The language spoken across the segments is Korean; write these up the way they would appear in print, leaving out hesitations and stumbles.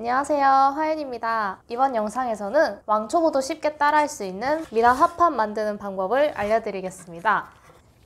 안녕하세요, 하연입니다. 이번 영상에서는 왕초보도 쉽게 따라할 수 있는 미나 화판 만드는 방법을 알려드리겠습니다.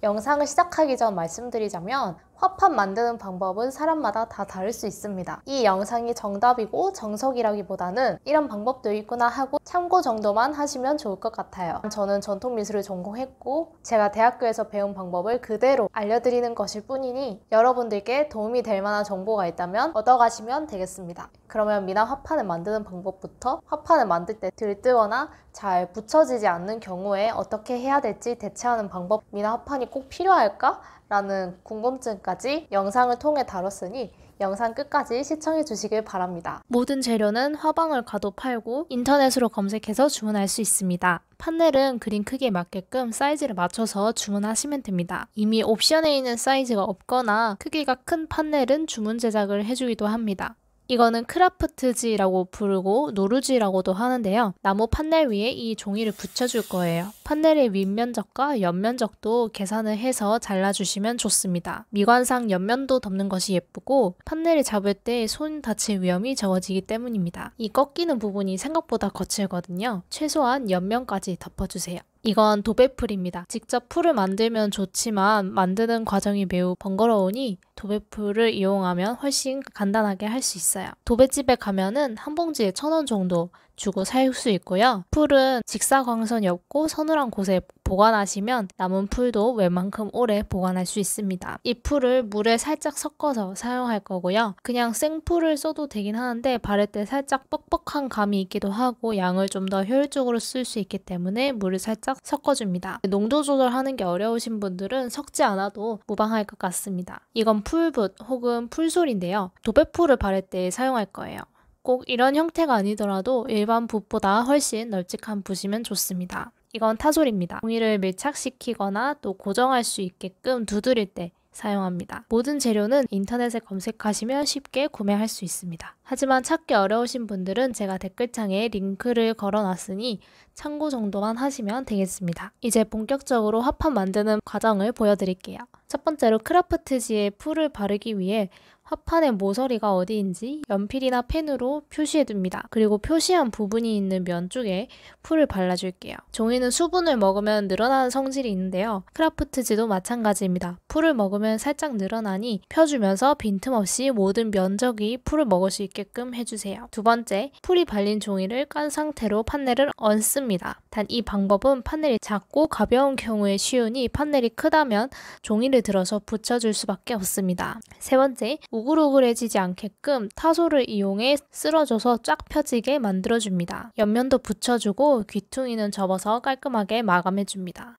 영상을 시작하기 전 말씀드리자면 화판 만드는 방법은 사람마다 다 다를 수 있습니다. 이 영상이 정답이고 정석이라기보다는 이런 방법도 있구나 하고 참고 정도만 하시면 좋을 것 같아요. 저는 전통미술을 전공했고 제가 대학교에서 배운 방법을 그대로 알려드리는 것일 뿐이니 여러분들께 도움이 될 만한 정보가 있다면 얻어가시면 되겠습니다. 그러면 미나 화판을 만드는 방법부터 화판을 만들 때 들뜨거나 잘 붙여지지 않는 경우에 어떻게 해야 될지 대체하는 방법, 미나 화판이 꼭 필요할까? 라는 궁금증까지 영상을 통해 다뤘으니 영상 끝까지 시청해 주시길 바랍니다. 모든 재료는 화방을 가도 팔고 인터넷으로 검색해서 주문할 수 있습니다. 판넬은 그림 크기에 맞게끔 사이즈를 맞춰서 주문하시면 됩니다. 이미 옵션에 있는 사이즈가 없거나 크기가 큰 판넬은 주문 제작을 해주기도 합니다. 이거는 크라프트지라고 부르고 노루지라고도 하는데요. 나무 판넬 위에 이 종이를 붙여줄 거예요. 판넬의 윗면적과 옆면적도 계산을 해서 잘라주시면 좋습니다. 미관상 옆면도 덮는 것이 예쁘고 판넬을 잡을 때 손 다칠 위험이 적어지기 때문입니다. 이 꺾이는 부분이 생각보다 거칠거든요. 최소한 옆면까지 덮어주세요. 이건 도배풀입니다. 직접 풀을 만들면 좋지만 만드는 과정이 매우 번거로우니 도배풀을 이용하면 훨씬 간단하게 할 수 있어요. 도배집에 가면은 한 봉지에 1,000원 정도 주고 살 수 있고요. 풀은 직사광선이 없고 서늘한 곳에 보관하시면 남은 풀도 웬만큼 오래 보관할 수 있습니다. 이 풀을 물에 살짝 섞어서 사용할 거고요. 그냥 생풀을 써도 되긴 하는데 바를 때 살짝 뻑뻑한 감이 있기도 하고 양을 좀 더 효율적으로 쓸 수 있기 때문에 물을 살짝 섞어줍니다. 농도 조절하는 게 어려우신 분들은 섞지 않아도 무방할 것 같습니다. 이건 풀붓 혹은 풀솔인데요. 도배풀을 바를 때 사용할 거예요. 꼭 이런 형태가 아니더라도 일반 붓보다 훨씬 널찍한 붓이면 좋습니다. 이건 타솔입니다. 종이를 밀착시키거나 또 고정할 수 있게끔 두드릴 때 사용합니다. 모든 재료는 인터넷에 검색하시면 쉽게 구매할 수 있습니다. 하지만 찾기 어려우신 분들은 제가 댓글창에 링크를 걸어놨으니 참고 정도만 하시면 되겠습니다. 이제 본격적으로 화판 만드는 과정을 보여드릴게요. 첫 번째로 크라프트지에 풀을 바르기 위해 화판의 모서리가 어디인지 연필이나 펜으로 표시해둡니다. 그리고 표시한 부분이 있는 면 쪽에 풀을 발라줄게요. 종이는 수분을 먹으면 늘어나는 성질이 있는데요. 크라프트지도 마찬가지입니다. 풀을 먹으면 살짝 늘어나니 펴주면서 빈틈없이 모든 면적이 풀을 먹을 수 있게끔 해주세요. 두 번째, 풀이 발린 종이를 깐 상태로 판넬을 얹습니다. 단 이 방법은 판넬이 작고 가벼운 경우에 쉬우니 판넬이 크다면 종이를 들어서 붙여줄 수밖에 없습니다. 세 번째, 우글우글해지지 않게끔 타솔을 이용해 쓸어줘서 쫙 펴지게 만들어줍니다. 옆면도 붙여주고 귀퉁이는 접어서 깔끔하게 마감해줍니다.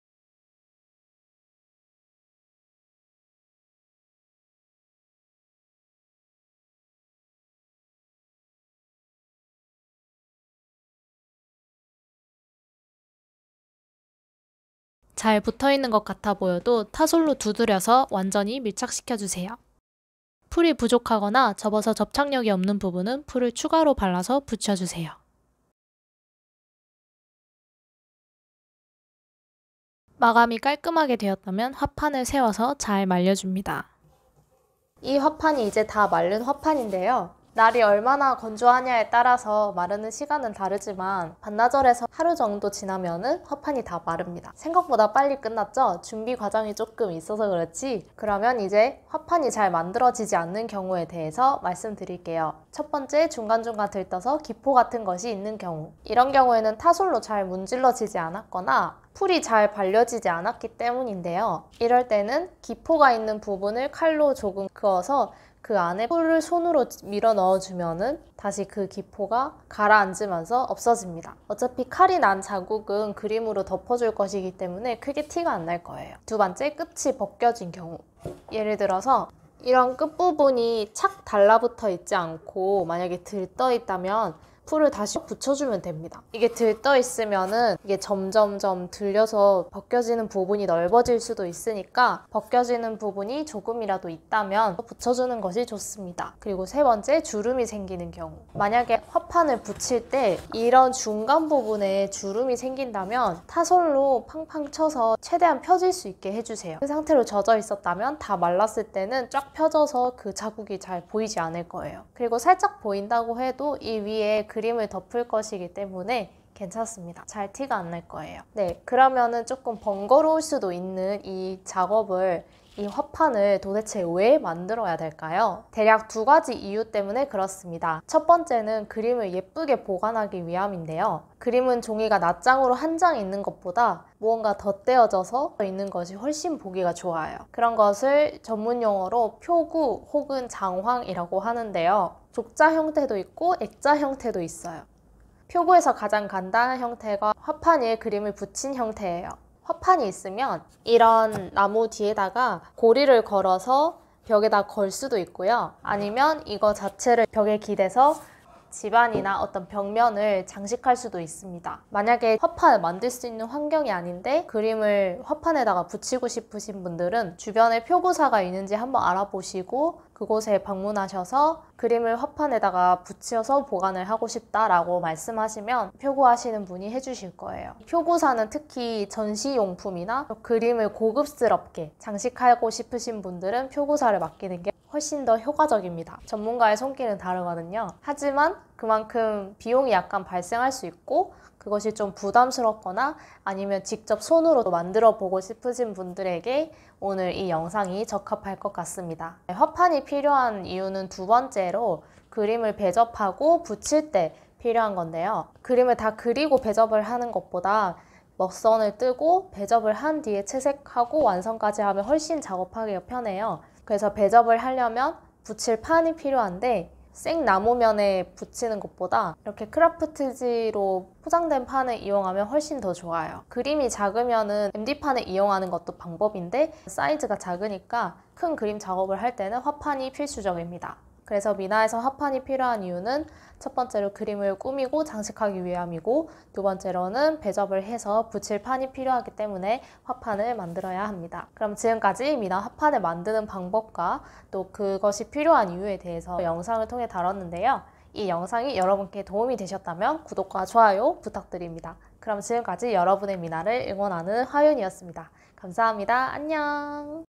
잘 붙어있는 것 같아 보여도 타솔로 두드려서 완전히 밀착시켜주세요. 풀이 부족하거나 접어서 접착력이 없는 부분은 풀을 추가로 발라서 붙여주세요. 마감이 깔끔하게 되었다면 화판을 세워서 잘 말려줍니다. 이 화판이 이제 다 마른 화판인데요. 날이 얼마나 건조하냐에 따라서 마르는 시간은 다르지만 반나절에서 하루 정도 지나면은 화판이 다 마릅니다. 생각보다 빨리 끝났죠? 준비 과정이 조금 있어서 그렇지. 그러면 이제 화판이 잘 만들어지지 않는 경우에 대해서 말씀드릴게요. 첫 번째, 중간중간 들떠서 기포 같은 것이 있는 경우. 이런 경우에는 타솔로 잘 문질러지지 않았거나 풀이 잘 발려지지 않았기 때문인데요. 이럴 때는 기포가 있는 부분을 칼로 조금 그어서 그 안에 풀을 손으로 밀어 넣어주면은 다시 그 기포가 가라앉으면서 없어집니다. 어차피 칼이 난 자국은 그림으로 덮어줄 것이기 때문에 크게 티가 안 날 거예요. 두 번째, 끝이 벗겨진 경우. 예를 들어서 이런 끝부분이 착 달라붙어 있지 않고 만약에 들떠 있다면 풀을 다시 붙여주면 됩니다. 이게 들떠 있으면은 이게 점점점 들려서 벗겨지는 부분이 넓어질 수도 있으니까 벗겨지는 부분이 조금이라도 있다면 붙여주는 것이 좋습니다. 그리고 세 번째, 주름이 생기는 경우. 만약에 화판을 붙일 때 이런 중간 부분에 주름이 생긴다면 타솔로 팡팡 쳐서 최대한 펴질 수 있게 해주세요. 그 상태로 젖어 있었다면 다 말랐을 때는 쫙 펴져서 그 자국이 잘 보이지 않을 거예요. 그리고 살짝 보인다고 해도 이 위에 그림을 덮을 것이기 때문에 괜찮습니다. 잘 티가 안 날 거예요. 네, 그러면은 조금 번거로울 수도 있는 이 작업을, 이 화판을 도대체 왜 만들어야 될까요? 대략 두 가지 이유 때문에 그렇습니다. 첫 번째는 그림을 예쁘게 보관하기 위함인데요. 그림은 종이가 낱장으로 한 장 있는 것보다 무언가 덧대어져서 있는 것이 훨씬 보기가 좋아요. 그런 것을 전문 용어로 표구 혹은 장황이라고 하는데요. 족자 형태도 있고 액자 형태도 있어요. 표구에서 가장 간단한 형태가 화판 위에 그림을 붙인 형태예요. 화판이 있으면 이런 나무 뒤에다가 고리를 걸어서 벽에다 걸 수도 있고요. 아니면 이거 자체를 벽에 기대서 집안이나 어떤 벽면을 장식할 수도 있습니다. 만약에 화판을 만들 수 있는 환경이 아닌데 그림을 화판에다가 붙이고 싶으신 분들은 주변에 표구사가 있는지 한번 알아보시고 그곳에 방문하셔서 그림을 화판에다가 붙여서 보관을 하고 싶다라고 말씀하시면 표구하시는 분이 해주실 거예요. 표구사는 특히 전시용품이나 그림을 고급스럽게 장식하고 싶으신 분들은 표구사를 맡기는 게 훨씬 더 효과적입니다. 전문가의 손길은 다르거든요. 하지만 그만큼 비용이 약간 발생할 수 있고 그것이 좀 부담스럽거나 아니면 직접 손으로 만들어 보고 싶으신 분들에게 오늘 이 영상이 적합할 것 같습니다. 화판이 필요한 이유는 두 번째로 그림을 배접하고 붙일 때 필요한 건데요. 그림을 다 그리고 배접을 하는 것보다 먹선을 뜨고 배접을 한 뒤에 채색하고 완성까지 하면 훨씬 작업하기가 편해요. 그래서 배접을 하려면 붙일 판이 필요한데 생나무면에 붙이는 것보다 이렇게 크라프트지로 포장된 판을 이용하면 훨씬 더 좋아요. 그림이 작으면은 MD판을 이용하는 것도 방법인데 사이즈가 작으니까 큰 그림 작업을 할 때는 화판이 필수적입니다. 그래서 미나에서 화판이 필요한 이유는 첫 번째로 그림을 꾸미고 장식하기 위함이고 두 번째로는 배접을 해서 붙일 판이 필요하기 때문에 화판을 만들어야 합니다. 그럼 지금까지 미나 화판을 만드는 방법과 또 그것이 필요한 이유에 대해서 영상을 통해 다뤘는데요. 이 영상이 여러분께 도움이 되셨다면 구독과 좋아요 부탁드립니다. 그럼 지금까지 여러분의 미나를 응원하는 화윤이었습니다. 감사합니다. 안녕.